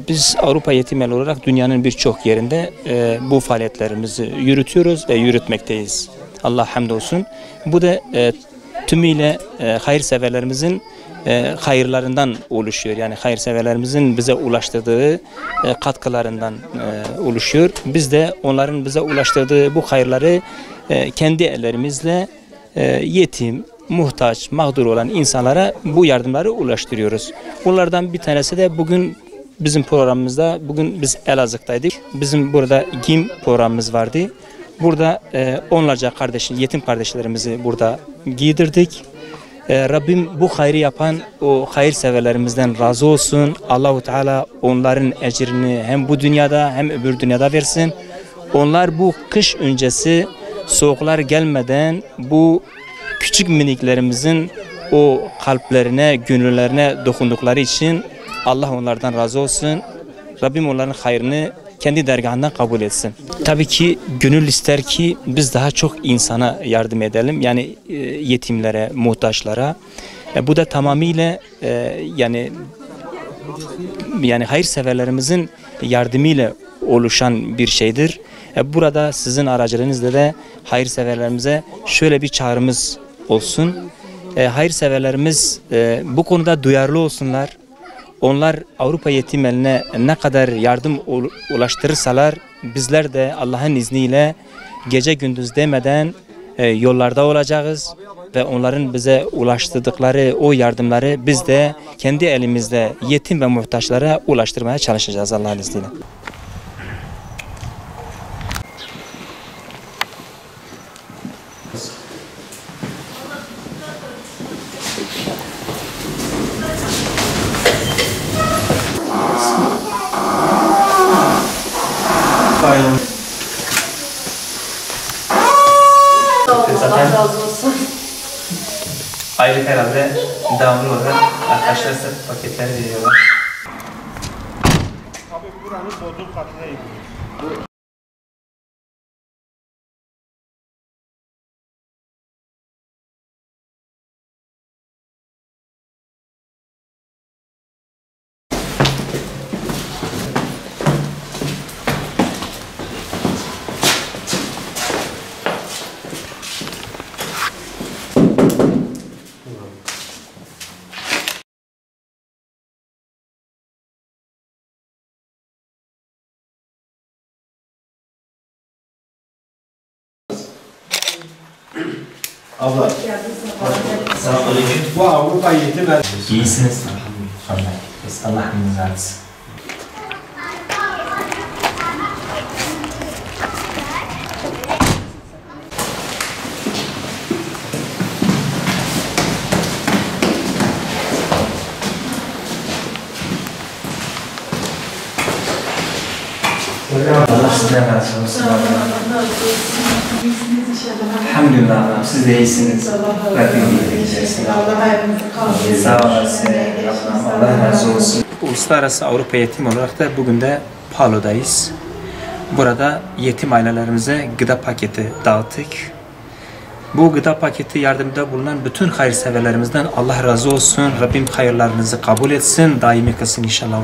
Biz Avrupa Yetim El olarak dünyanın birçok yerinde bu faaliyetlerimizi yürütüyoruz ve yürütmekteyiz. Allah hamdolsun. Bu da tümüyle hayırseverlerimizin hayırlarından oluşuyor. Yani hayırseverlerimizin bize ulaştırdığı katkılarından oluşuyor. Biz de onların bize ulaştırdığı bu hayırları kendi ellerimizle yetim, muhtaç, mağdur olan insanlara bu yardımları ulaştırıyoruz. Bunlardan bir tanesi de bugün bizim programımızda, bugün biz Elazığ'daydık. Bizim burada GİM programımız vardı. Burada onlarca yetim kardeşlerimizi burada giydirdik. Rabbim bu hayrı yapan o hayırseverlerimizden razı olsun. Allahu Teala onların ecrini hem bu dünyada hem öbür dünyada versin. Onlar bu kış öncesi soğuklar gelmeden bu küçük miniklerimizin o kalplerine, gönüllerine dokundukları için Allah onlardan razı olsun. Rabbim onların hayrını kendi dergahından kabul etsin. Tabii ki gönül ister ki biz daha çok insana yardım edelim. Yani yetimlere, muhtaçlara. Bu da tamamıyla yani hayırseverlerimizin yardımıyla oluşan bir şeydir. Burada sizin aracılığınızla da hayırseverlerimize şöyle bir çağrımız olsun. Hayırseverlerimiz bu konuda duyarlı olsunlar. Onlar Avrupa Yetim Eli'ne ne kadar yardım ulaştırırsalar bizler de Allah'ın izniyle gece gündüz demeden yollarda olacağız ve onların bize ulaştırdıkları o yardımları biz de kendi elimizde yetim ve muhtaçlara ulaştırmaya çalışacağız Allah'ın izniyle. Allah razı olsun. Aylık herhalde devamlı olarak arkadaşlar size paketler veriyorlar. Abi buranın bodrum katına iniyor. Abla. Selamünaleyküm. Bu Avrupa Yetim Eli. İyisiniz. Elhamdülillah. Allah razı olsun. Allah sizden razı olsun. Elhamdülillah, siz de iyisiniz. Rabbim iyileyeceksin. Sağ olasın. Allah razı olsun. Uluslararası Avrupa Yetim olarak da bugün de Palu'dayız. Burada yetim ailelerimize gıda paketi dağıttık. Bu gıda paketi yardımda bulunan bütün hayırseverlerimizden Allah razı olsun. Rabbim hayırlarınızı kabul etsin, daimi kılsın inşallah.